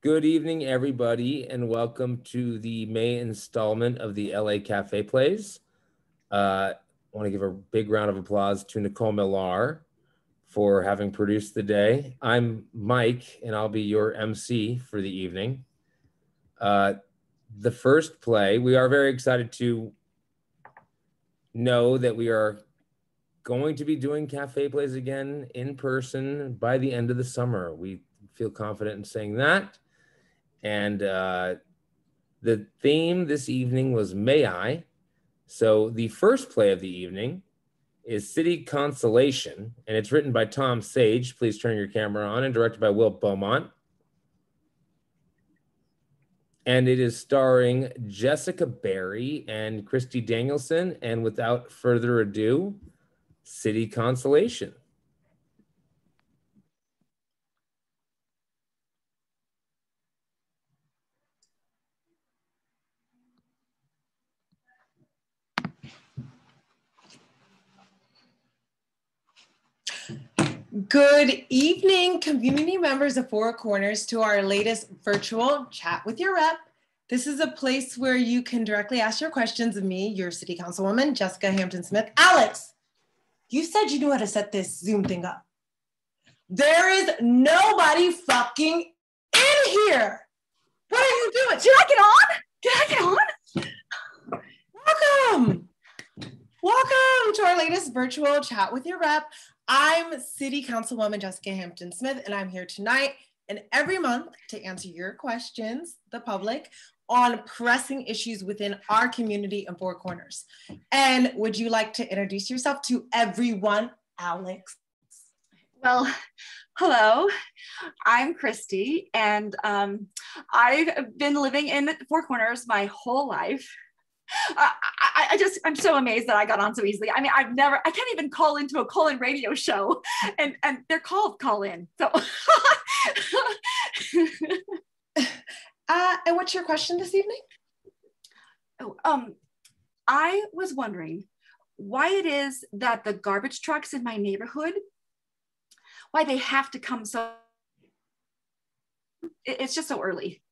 Good evening, everybody, and welcome to the May installment of the LA Cafe Plays. I want to give a big round of applause to Nicole Millar for having produced the day. I'm Mike, and I'll be your MC for the evening. The first play, we are very excited to know that we are going to be doing cafe plays again in person by the end of the summer. We feel confident in saying that. And the theme this evening was May I. So the first play of the evening is City Consolation, and it's written by Tom Sage. Please turn your camera on, and directed by Will Beaumont. And it is starring Jessica Barry and Christi Danielson. And without further ado, City Consolation. Good evening, community members of Four Corners, to our latest virtual Chat with Your Rep. This is a place where you can directly ask your questions of me, your City Councilwoman, Jessica Hampton-Smith. Alex, you said you knew how to set this Zoom thing up. There is nobody fucking in here. What are you doing? Did I get on? Did I get on? Welcome. Welcome to our latest virtual Chat with Your Rep. I'm City Councilwoman Jessica Hampton-Smith, and I'm here tonight and every month to answer your questions, the public, on pressing issues within our community in Four Corners. And would you like to introduce yourself to everyone, Alex? Well, hello, I'm Christi, and I've been living in Four Corners my whole life. I'm so amazed that I got on so easily. I mean, I can't even call into a call-in radio show, and they're called call-in. So, and what's your question this evening? I was wondering why it is that the garbage trucks in my neighborhood, why they have to come so. It's just so early.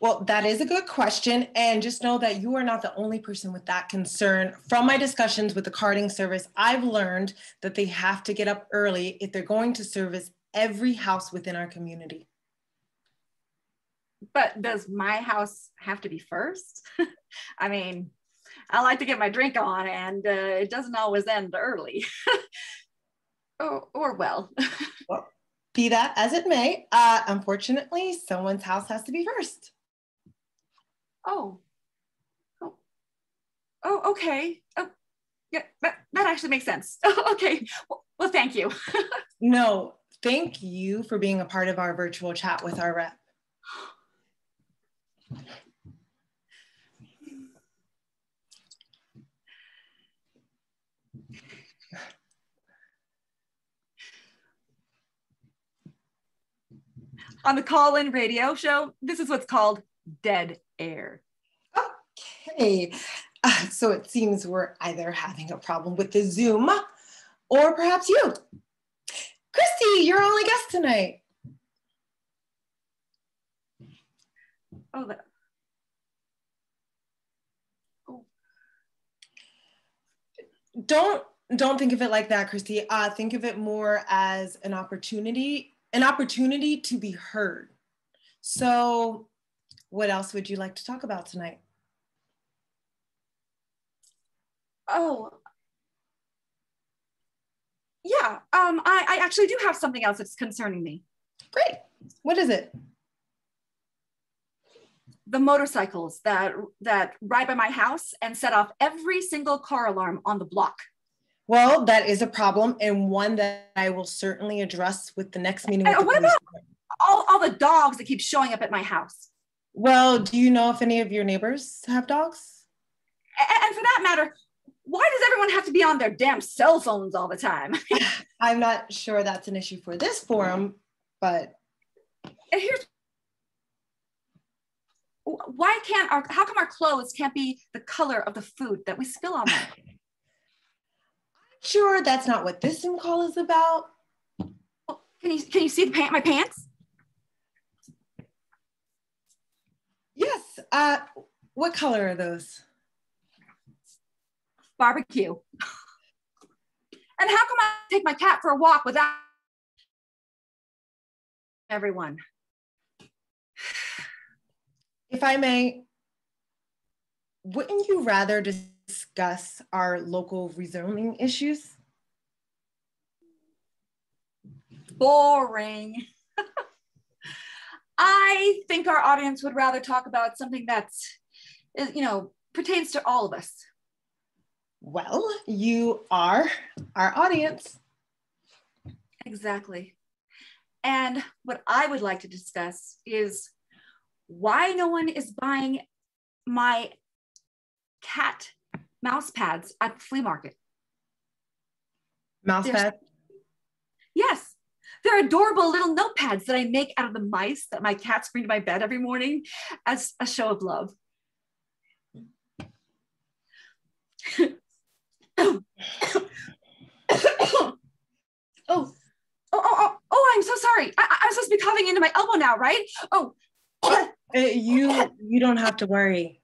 Well, that is a good question. And just know that you are not the only person with that concern. From my discussions with the carting service, I've learned that they have to get up early if they're going to service every house within our community. But does my house have to be first? I mean, I like to get my drink on, and it doesn't always end early. or well. Well, be that as it may, unfortunately, someone's house has to be first. Oh, okay. Oh, yeah, that actually makes sense. Okay, well, thank you. No, thank you for being a part of our virtual chat with our rep. On the call-in radio show, this is what's called dead air. Okay, so it seems we're either having a problem with the Zoom or perhaps you. Christi, you're our only guest tonight. Don't think of it like that, Christi. Think of it more as an opportunity to be heard. So what else would you like to talk about tonight? Oh, yeah, I actually do have something else that's concerning me. Great, what is it? The motorcycles that ride by my house and set off every single car alarm on the block. Well, that is a problem, and one that I will certainly address with the next meeting. And what about all the dogs that keep showing up at my house? Well, do you know if any of your neighbors have dogs? And for that matter, why does everyone have to be on their damn cell phones all the time? I'm not sure that's an issue for this forum, but here's why how come our clothes can't be the color of the food that we spill on them? Sure, that's not what this Zoom call is about. Can you see my pants? What color are those? Barbecue. And how come I take my cat for a walk without everyone? If I may, wouldn't you rather discuss our local rezoning issues? Boring. I think our audience would rather talk about something that's, pertains to all of us. Well, you are our audience. Exactly. And what I would like to discuss is why no one is buying my cat mouse pads at the flea market. Mouse pads? Yes. They're adorable little notepads that I make out of the mice that my cats bring to my bed every morning as a show of love. Oh, I'm so sorry. I'm supposed to be coughing into my elbow now, right? Oh. You don't have to worry.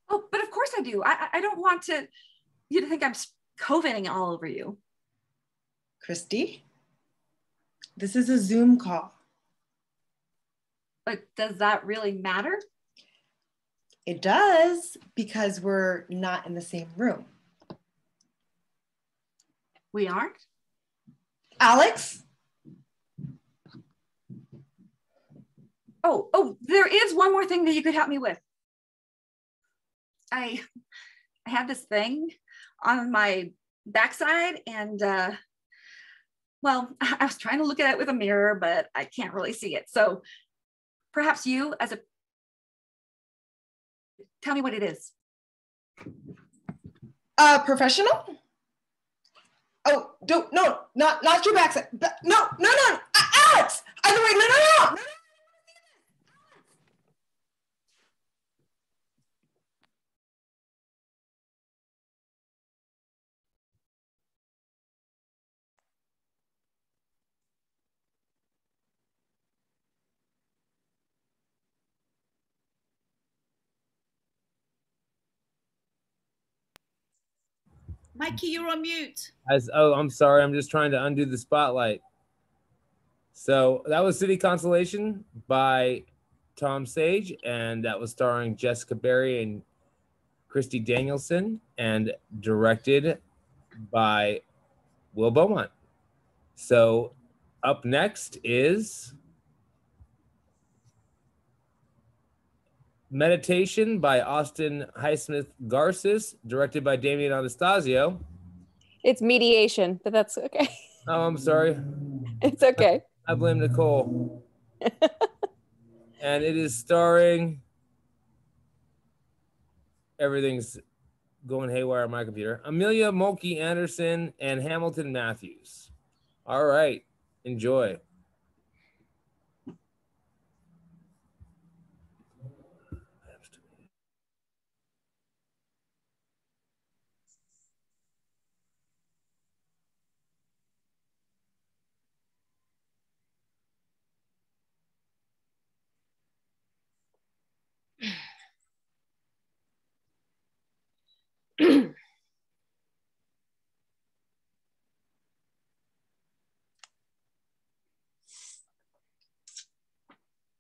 Oh, but of course I do. I don't want you to think I'm COVIDing all over you. Christi, this is a Zoom call. But does that really matter? It does, because we're not in the same room. We aren't? Alex? Oh, there is one more thing that you could help me with. I have this thing on my backside and well, I was trying to look at it with a mirror, but I can't really see it. So perhaps you tell me what it is. Professional? Oh, not your backside. No, Alex! Either way, no. Mikey, you're on mute. I'm sorry. I'm just trying to undo the spotlight. So that was City Consolation by Tom Sage, and that was starring Jessica Berry and Christi Danielson, and directed by Will Beaumont. So up next is Mediation by Austin Highsmith Garces, directed by Damian Anastasio. It's Mediation, but that's okay. Oh, I'm sorry. It's okay. I blame Nicole. And it is starring, everything's going haywire on my computer, Amelia, Mulkey, Anderson, and Hamilton Matthews. All right, enjoy.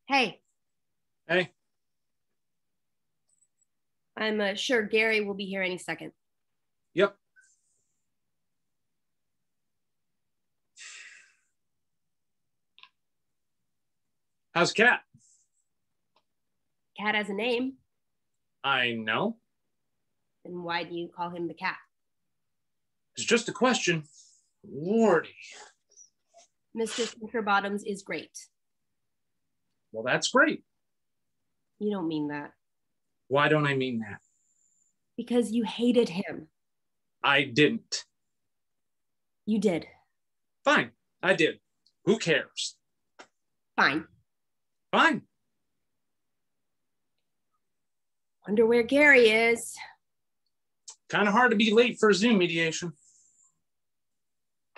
Hey. Hey. I'm sure Gary will be here any second. Yep. How's Cat? Cat has a name. I know. Then why do you call him the cat? It's just a question. Lordy. Mr. Snickerbottoms is great. Well, that's great. You don't mean that. Why don't I mean that? Because you hated him. I didn't. You did. Fine, I did. Who cares? Fine. Fine. Wonder where Gary is. Kind of hard to be late for a Zoom mediation.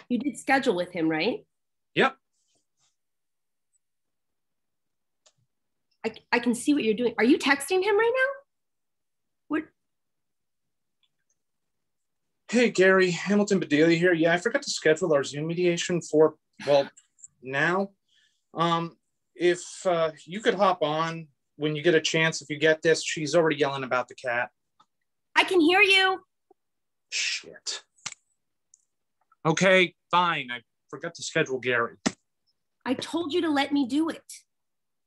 You did schedule with him, right? Yep. I can see what you're doing. Are you texting him right now? What? Hey, Gary, Hamilton Bedelia here. Yeah, I forgot to schedule our Zoom mediation for, well, now. If you could hop on when you get a chance, if you get this, she's already yelling about the cat. I can hear you. Shit. Okay, fine. I forgot to schedule Gary. I told you to let me do it.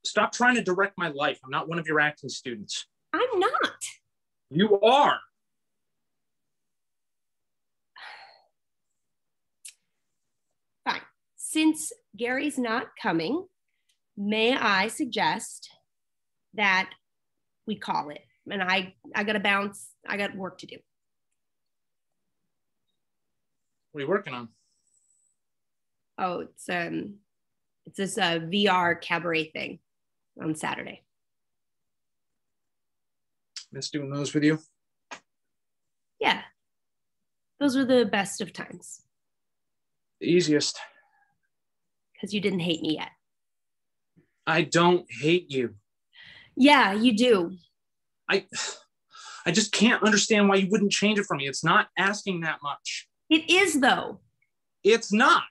Stop trying to direct my life. I'm not one of your acting students. I'm not. You are. Fine. Since Gary's not coming, may I suggest that we call it? And I gotta bounce. I got work to do. What are you working on? Oh, it's this VR cabaret thing on Saturday. Miss doing those with you? Yeah, those were the best of times. The easiest. Because you didn't hate me yet. I don't hate you. Yeah, you do. I just can't understand why you wouldn't change it for me. It's not asking that much. It is, though. It's not.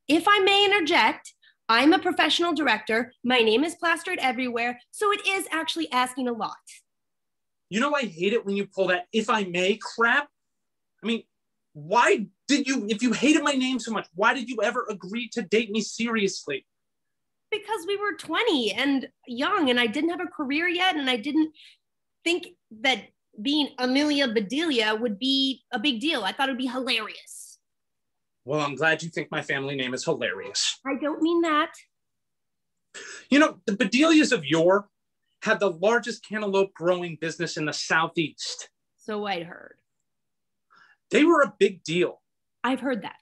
If I may interject, I'm a professional director. My name is plastered everywhere, so it is actually asking a lot. You know, I hate it when you pull that "if I may" crap. I mean, why did you, if you hated my name so much, why did you ever agree to date me seriously? Because we were 20 and young, and I didn't have a career yet, and I didn't think that being Amelia Bedelia would be a big deal. I thought it'd be hilarious. Well, I'm glad you think my family name is hilarious. I don't mean that. You know, the Bedelias of yore had the largest cantaloupe growing business in the Southeast. So I'd heard. They were a big deal. I've heard that.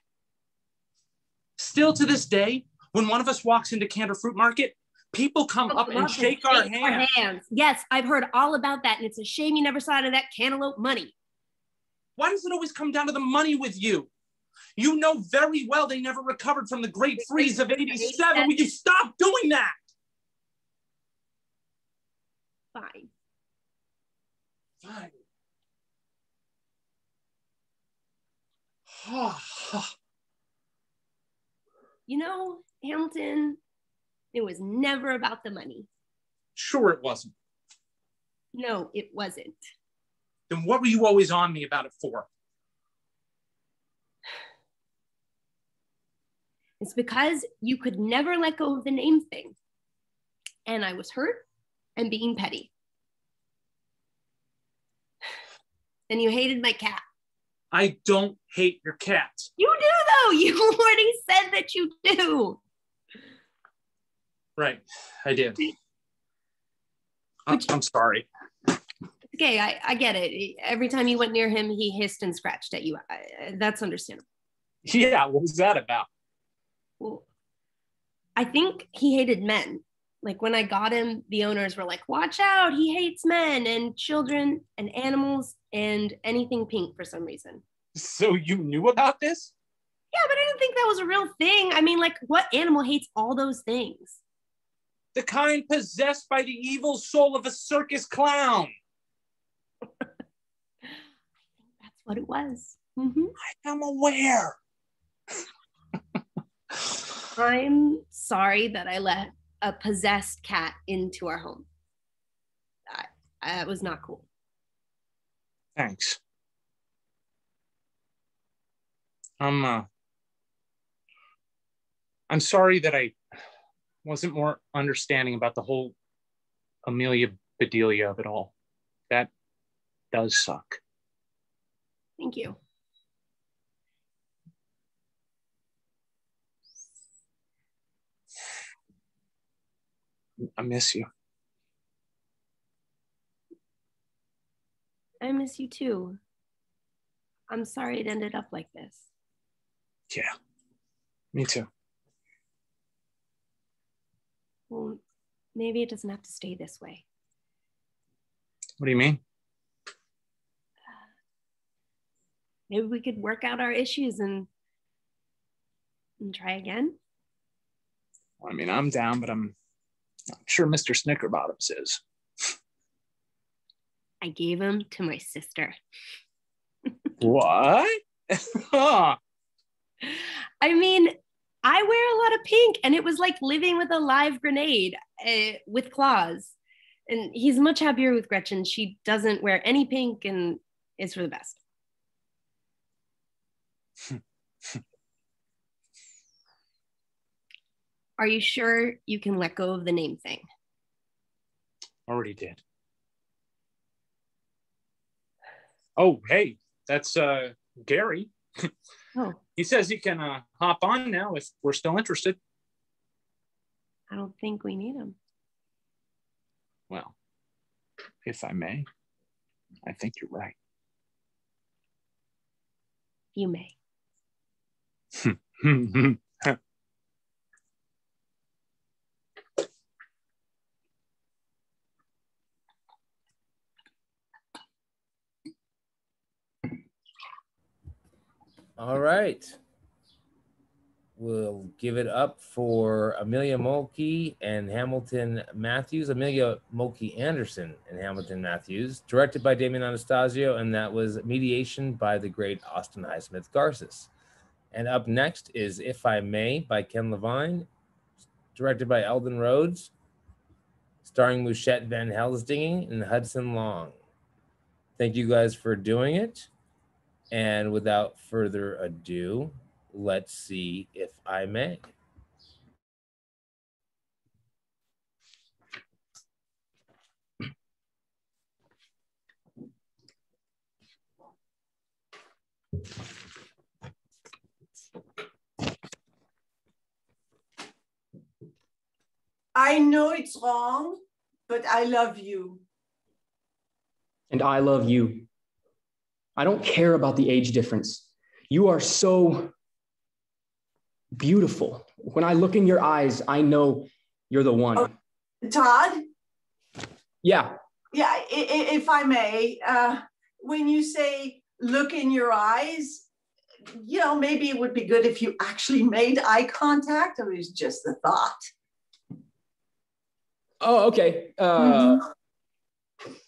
Still to this day, when one of us walks into Cantor Fruit Market, people come up and shake our hands. Yes, I've heard all about that, and it's a shame you never saw any of that cantaloupe money. Why does it always come down to the money with you? You know very well they never recovered from the Great Freeze of '87. Will you stop doing that? Fine. Fine. You know, Hamilton, it was never about the money. Sure it wasn't. No, it wasn't. Then what were you always on me about it for? It's because you could never let go of the name thing. And I was hurt and being petty. And you hated my cat. I don't hate your cat. You do, though. You already said that you do. Right, I did. I'm sorry. Okay, I get it. Every time you went near him, he hissed and scratched at you. That's understandable. Yeah, what was that about? Well, I think he hated men. Like when I got him, the owners were like, watch out, he hates men and children and animals and anything pink for some reason. So you knew about this? Yeah, but I didn't think that was a real thing. I mean, like, what animal hates all those things? The kind possessed by the evil soul of a circus clown. I think that's what it was. Mm-hmm. I am aware. I'm sorry that I let a possessed cat into our home. That was not cool. Thanks. I'm sorry that I wasn't more understanding about the whole Amelia Bedelia of it all. That does suck. Thank you. I miss you. I miss you too. I'm sorry it ended up like this. Yeah, me too. Well, maybe it doesn't have to stay this way. What do you mean? Maybe we could work out our issues and try again. I mean, I'm down, but I'm I'm sure Mr. Snickerbottoms is. I gave him to my sister. What? I mean, I wear a lot of pink, and it was like living with a live grenade with claws. And he's much happier with Gretchen. She doesn't wear any pink, and it's for the best. Are you sure you can let go of the name thing? Already did. Oh, hey, that's Gary. Oh, He says he can hop on now if we're still interested. I don't think we need him. Well, if I may, I think you're right. You may. All right. We'll give it up for Amelia Mulkey and Hamilton Matthews. Amelia Mulkey Anderson and Hamilton Matthews, directed by Damian Anastasio, and that was Mediation by the great Austin Highsmith Garces. And up next is If I May by Ken Levine, directed by Eldon Rhodes, starring Mouchette Van Helsdingen and Hudson Long. Thank you guys for doing it. And without further ado, let's see If I May. I know it's wrong, but I love you. And I love you. I don't care about the age difference. You are so beautiful. When I look in your eyes, I know you're the one. Oh, Todd? Yeah. Yeah, if I may, when you say look in your eyes, you know, maybe it would be good if you actually made eye contact, or it was just the thought. Oh, okay.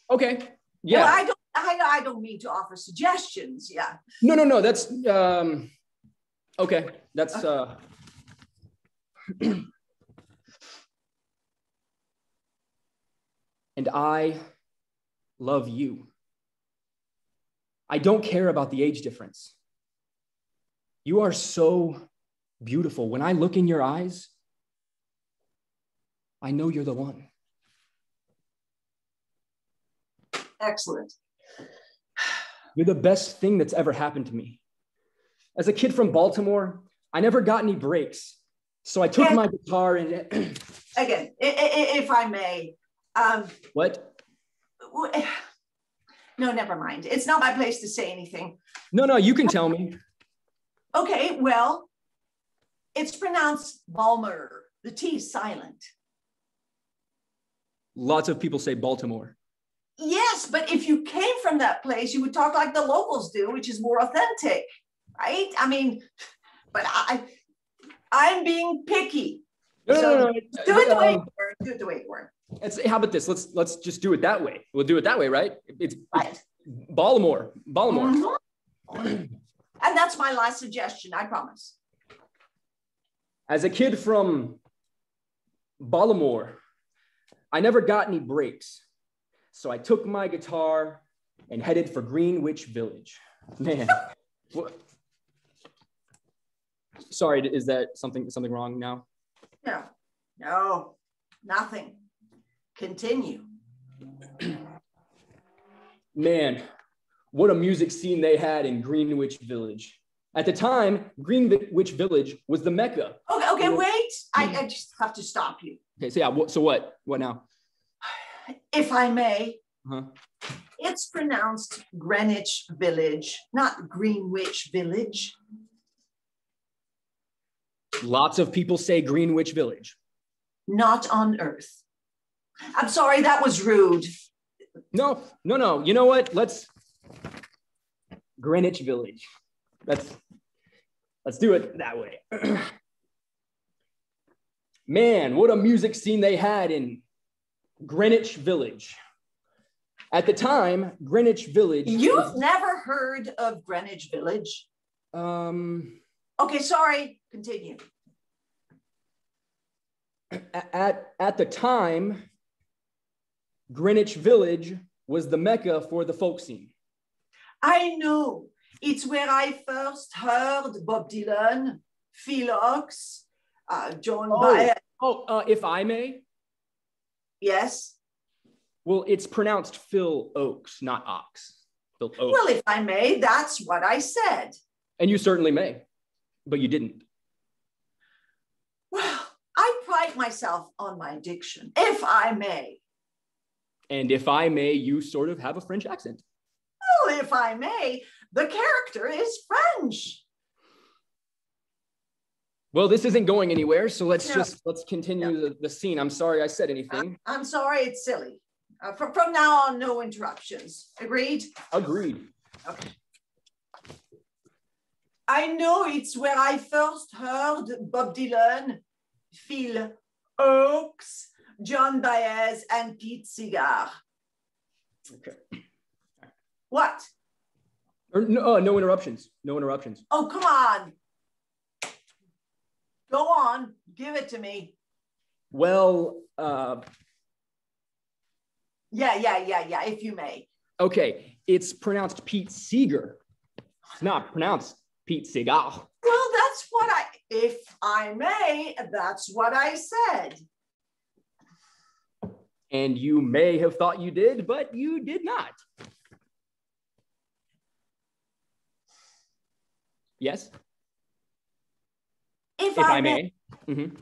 Okay. Yeah. Well, I don't mean to offer suggestions. Yeah. No. That's okay. That's and I love you. I don't care about the age difference. You are so beautiful. When I look in your eyes, I know you're the one. Excellent. You're the best thing that's ever happened to me. As a kid from Baltimore, I never got any breaks. So I took my guitar and... Again, if I may. What? No, never mind. It's not my place to say anything. No, you can tell me. Okay, well, it's pronounced Balmer. The T is silent. Lots of people say Baltimore. Yes, but if you came from that place, you would talk like the locals do, which is more authentic, right? I mean, but I'm being picky. No. Do it the way you were. Do it the way you were. How about this? Let's just do it that way. We'll do it that way, right? It's Baltimore. Mm-hmm. And that's my last suggestion, I promise. As a kid from Baltimore, I never got any breaks. So I took my guitar and headed for Greenwich Village. Man, what? Sorry, is that something wrong now? No, nothing. Continue. Man, what a music scene they had in Greenwich Village. At the time, Greenwich Village was the Mecca. Okay, wait. I just have to stop you. Okay, so yeah, so what? What now? If I may, Uh-huh. It's pronounced Greenwich Village, not Greenwich Village. Lots of people say Greenwich Village. Not on Earth. I'm sorry, that was rude. No. You know what? Let's Greenwich Village. Let's do it that way. Man, what a music scene they had in Greenwich Village. At the time, Greenwich Village. You've never heard of Greenwich Village? Okay, sorry, continue. At the time, Greenwich Village was the mecca for the folk scene. I know. It's where I first heard Bob Dylan, Phil Oakes, John Baez. If I may? Yes? Well, it's pronounced Phil Oakes, not Ox. Phil Oakes. Well, if I may, that's what I said. And you certainly may, but you didn't. Well, I pride myself on my diction, if I may. And if I may, you sort of have a French accent. Well, if I may, the character is French. Well, this isn't going anywhere, so let's continue the scene. I'm sorry I said anything. I'm sorry, it's silly. From now on, no interruptions. Agreed? Agreed. Okay. I know it's where I first heard Bob Dylan, Phil Oakes, John Baez, and Pete Seeger. Okay. What? No interruptions. No interruptions. Oh, come on. Go on. Give it to me. Well, Yeah, if you may. Okay, it's pronounced Pete Seeger. It's not pronounced Pete Seeger. Well, that's what if I may, that's what I said. And you may have thought you did, but you did not. Yes? If I may. Mm-hmm.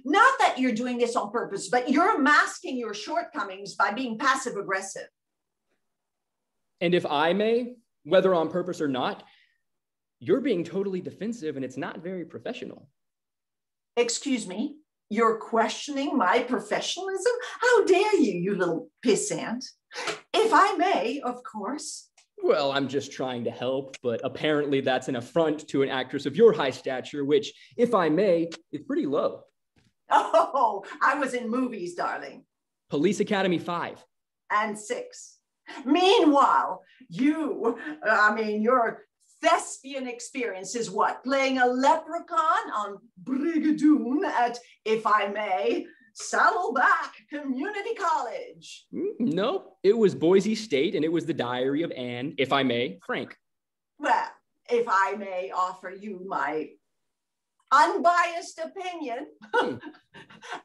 Not that you're doing this on purpose, but you're masking your shortcomings by being passive aggressive. And if I may, whether on purpose or not, you're being totally defensive and it's not very professional. Excuse me, you're questioning my professionalism? How dare you, you little pissant? If I may, of course. Well, I'm just trying to help, but apparently that's an affront to an actress of your high stature, which, if I may, is pretty low. Oh, I was in movies, darling. Police Academy 5. And 6. Meanwhile, your thespian experience is what? Playing a leprechaun on Brigadoon at, if I may, Saddleback Community College. No, it was Boise State, and it was the Diary of Anne, if I may, Frank. Well, if I may offer you my unbiased opinion,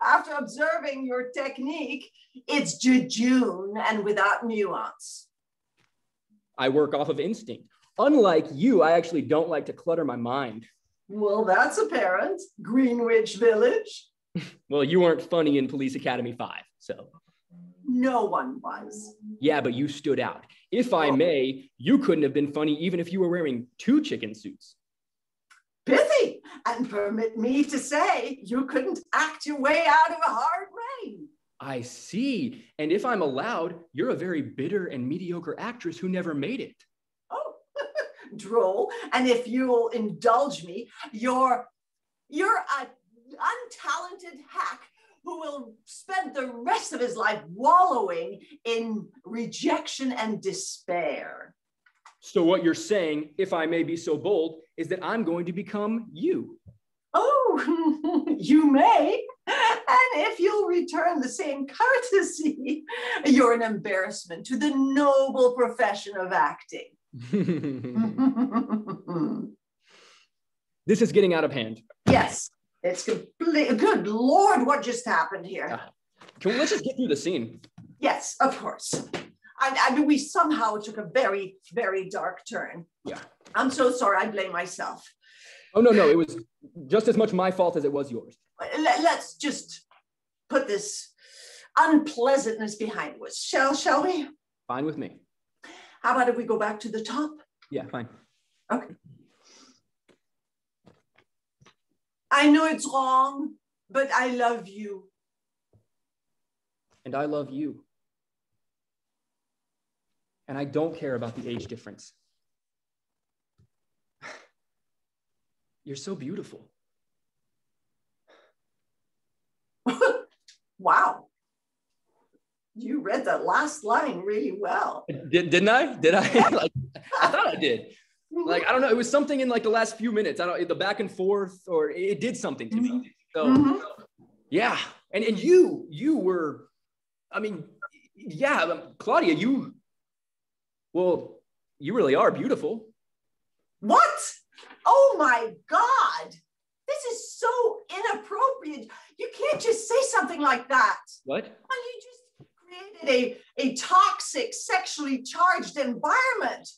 after observing your technique, it's jejune and without nuance. I work off of instinct. Unlike you, I actually don't like to clutter my mind. Well, that's apparent. Greenwich Village. Well, you weren't funny in Police Academy 5, so. No one was. Yeah, but you stood out. If I may, you couldn't have been funny even if you were wearing 2 chicken suits. Pithy, and permit me to say, you couldn't act your way out of a hard rain. I see. And if I'm allowed, you're a very bitter and mediocre actress who never made it. Oh, droll. And if you'll indulge me, you're a untalented hack who will spend the rest of his life wallowing in rejection and despair. So what you're saying, if I may be so bold, is that I'm going to become you. Oh, you may. And if you'll return the same courtesy, you're an embarrassment to the noble profession of acting. This is getting out of hand. Yes, it's completely, good Lord, what just happened here? Let's just get through the scene. Yes, of course. I mean, we somehow took a very, very dark turn. Yeah. I'm so sorry, I blame myself. Oh, no, it was just as much my fault as it was yours. Let's just put this unpleasantness behind us, shall we? Fine with me. How about if we go back to the top? Yeah, fine. Okay. I know it's wrong, but I love you. And I love you. And I don't care about the age difference. You're so beautiful. Wow. You read that last line really well. Didn't I? Did I? Like, I thought I did. Like, I don't know. It was something in like the last few minutes. I don't, the back and forth, or it did something to me. So yeah. And you were, I mean, yeah, Claudia, you really are beautiful. What? Oh my God. This is so inappropriate. You can't just say something like that. What? Well, you just created a toxic, sexually charged environment.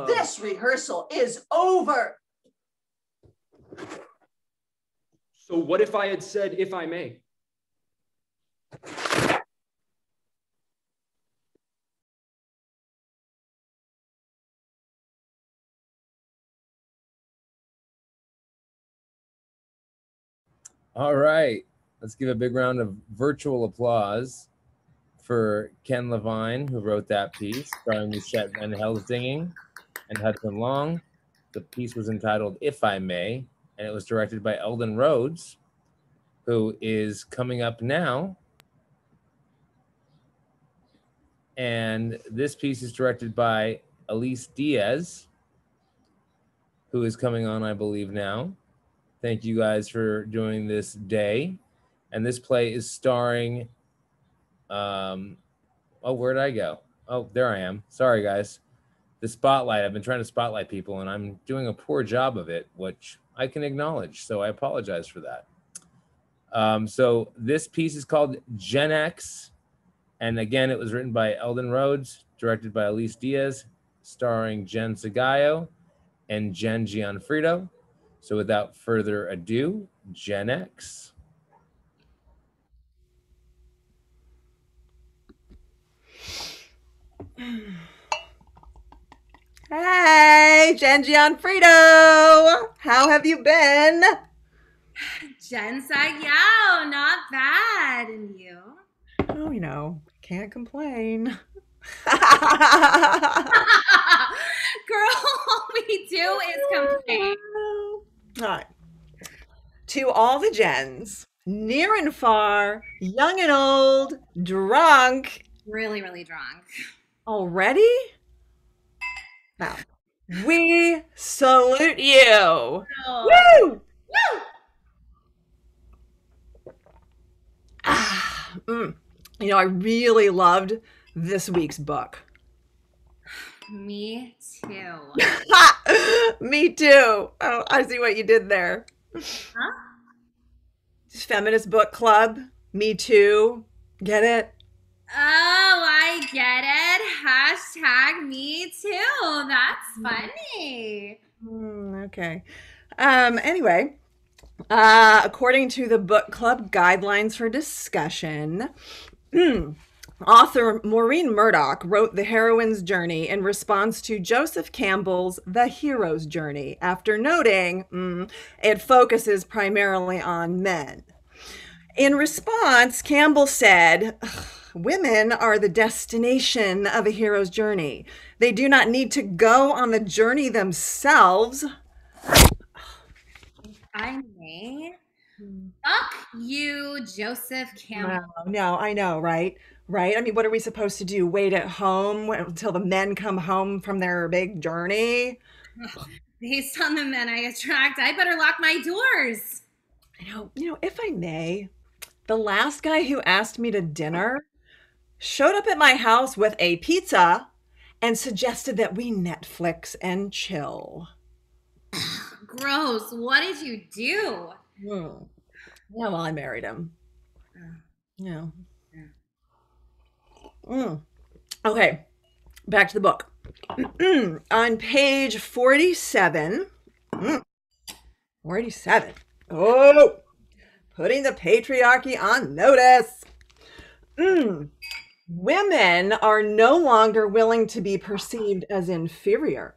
This rehearsal is over. So what if I had said, if I may? All right, let's give a big round of virtual applause for Ken Levine, who wrote that piece, starring Mouchette and Helsdingen and Hudson Long. The piece was entitled If I May, and it was directed by Eldon Rhodes, who is coming up now. And this piece is directed by Eliza Diaz, who is coming on, I believe, now. Thank you guys for doing this day. And this play is starring, oh, where did I go? Oh, there I am. Sorry, guys. The spotlight, I've been trying to spotlight people and I'm doing a poor job of it, which I can acknowledge. So I apologize for that. So this piece is called JennX. And again, it was written by Eldon Rhodes, directed by Eliza Diaz, starring Jenn Sagiao and Jenn Gionfriddo. So without further ado, JennX. Hey, Jenn Gionfriddo. How have you been? Jenn Sagiao, not bad. And you? Oh, you know, can't complain. Girl, all we do is complain. All right. To all the Jenns, near and far, young and old, drunk. Really, really drunk. Already? Now, we salute you. Oh. Woo! Woo! You know, I really loved this week's book. Me too. Me too. Oh, I see what you did there. Huh? Feminist book club. Me too. Get it? Oh, I get it. Hashtag me too. That's funny. Okay. Anyway, according to the book club guidelines for discussion, author Maureen Murdoch wrote The Heroine's Journey in response to Joseph Campbell's The Hero's Journey, after noting it focuses primarily on men. In response, Campbell said, women are the destination of a hero's journey. They do not need to go on the journey themselves. I may. Fuck you, Joseph Campbell. No, I know, right? Right? I mean, what are we supposed to do? Wait at home until the men come home from their big journey? Based on the men I attract, I better lock my doors. You know, if I may, the last guy who asked me to dinner showed up at my house with a pizza and suggested that we Netflix and chill. Gross. What did you do? Yeah, well, I married him. Yeah. Okay, back to the book. On page 47, 47. Oh, putting the patriarchy on notice. Women are no longer willing to be perceived as inferior.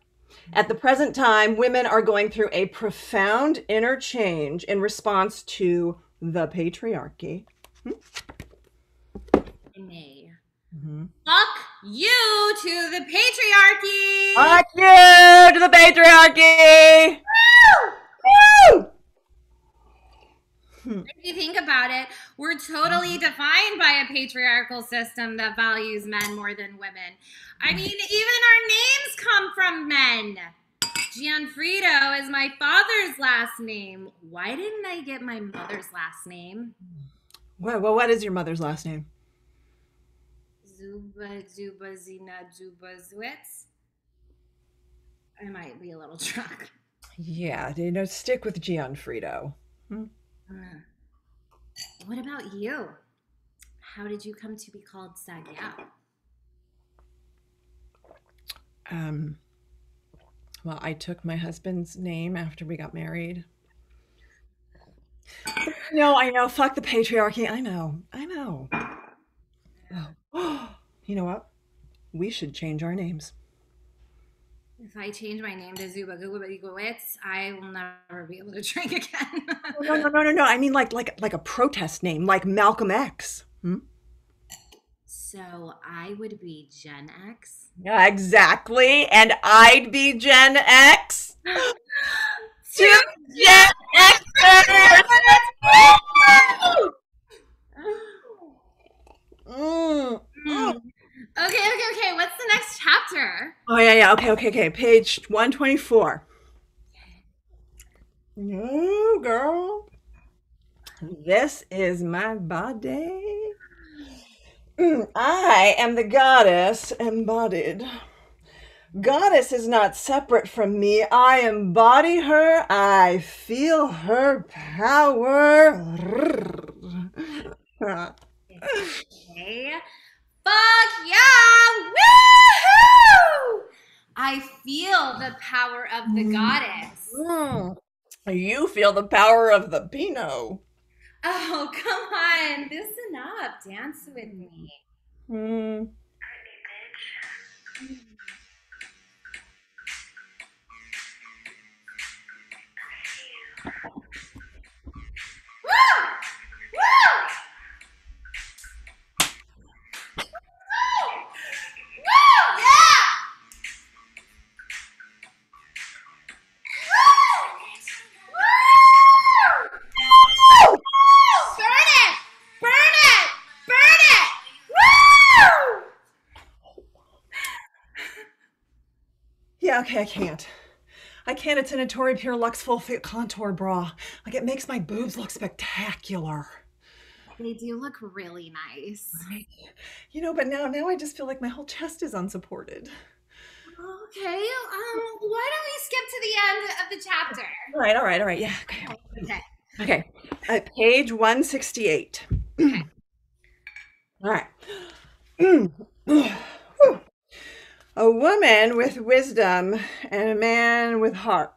At the present time, women are going through a profound inner change in response to the patriarchy. Fuck you to the patriarchy! Fuck you to the patriarchy! Woo! Woo! If you think about it, we're totally defined by a patriarchal system that values men more than women. I mean, even our names come from men. Gionfriddo is my father's last name. Why didn't I get my mother's last name? Well, what is your mother's last name? Zuba, Zina, Zwitz. I might be a little drunk. Yeah, stick with Gionfriddo. What about you? How did you come to be called Sagiao? Well, I took my husband's name after we got married. No, I know. Fuck the patriarchy. I know. Oh. You know what? We should change our names. If I change my name to Zuba Gubawitz, I will never be able to drink again. No. I mean like a protest name, like Malcolm X. So I would be JennX. Yeah, exactly. And I'd be JennX. Two JennX. Okay. What's the next chapter? Oh, yeah. Okay. Page 124. No, girl. This is my body. I am the goddess embodied. Goddess is not separate from me. I embody her. I feel her power. Okay. Fuck yeah! Woohoo! I feel the power of the goddess. You feel the power of the Pinot. Oh, come on. Listen up. Dance with me. Hmm. Yeah, okay, I can't. It's an Ettore Pure Luxe Full Fit Contour Bra. Like, it makes my boobs look spectacular. They do look really nice. Right. But now I just feel like my whole chest is unsupported. Okay, why don't we skip to the end of the chapter? All right. Yeah, okay. Page 168. Okay. All right. A woman with wisdom and a man with heart.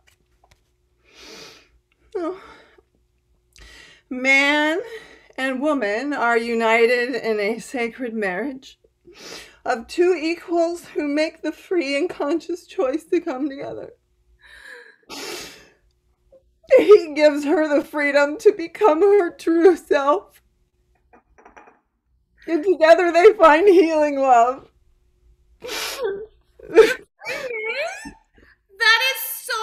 Oh. Man and woman are united in a sacred marriage of two equals who make the free and conscious choice to come together. He gives her the freedom to become her true self. And together they find healing love. That is so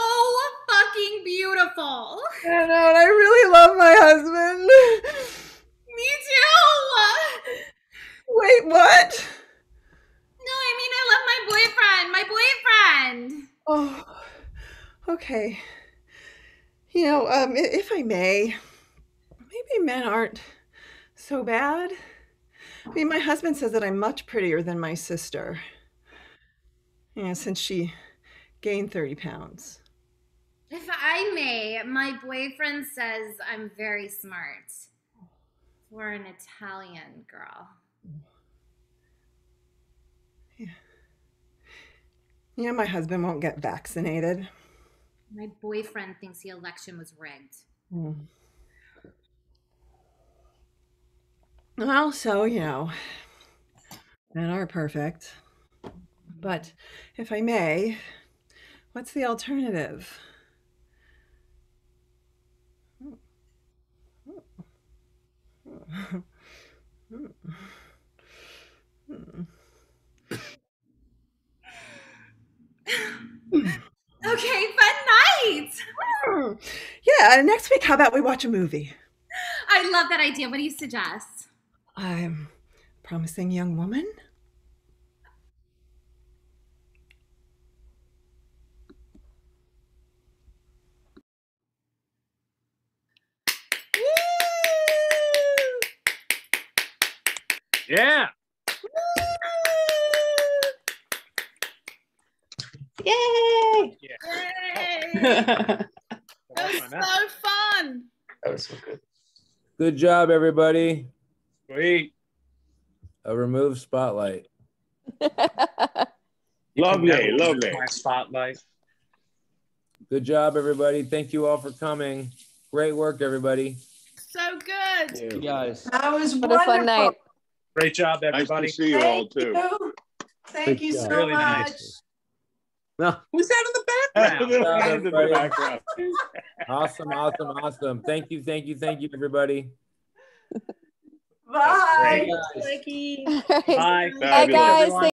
fucking beautiful. I know, and I really love my husband. Me too. Wait, what? No, I mean I love my boyfriend. Oh, okay. If I may, maybe men aren't so bad. I mean, my husband says that I'm much prettier than my sister. Yeah, since she gained 30 pounds. If I may, my boyfriend says I'm very smart for an Italian girl. Yeah, my husband won't get vaccinated. My boyfriend thinks the election was rigged. Well, so, men aren't perfect. But if I may, what's the alternative? Okay, fun night. Yeah, next week, how about we watch a movie? I love that idea. What do you suggest? I'm promising young woman. Yeah. Yay! Yay! That was so fun. That was so good. Good job, everybody. Sweet. A remove spotlight. Lovely, lovely. My spotlight. Good job, everybody. Thank you all for coming. Great work, everybody. So good. You guys. That was What wonderful. a fun night. Great job, Nice everybody. to see you all, too. Thank you so Really much. nice. No. Who's that in the background? Good job, In the everybody. background. Awesome. Thank you, everybody. Bye. Great. Mikey. All right. Bye. Bye, guys. Fabulous.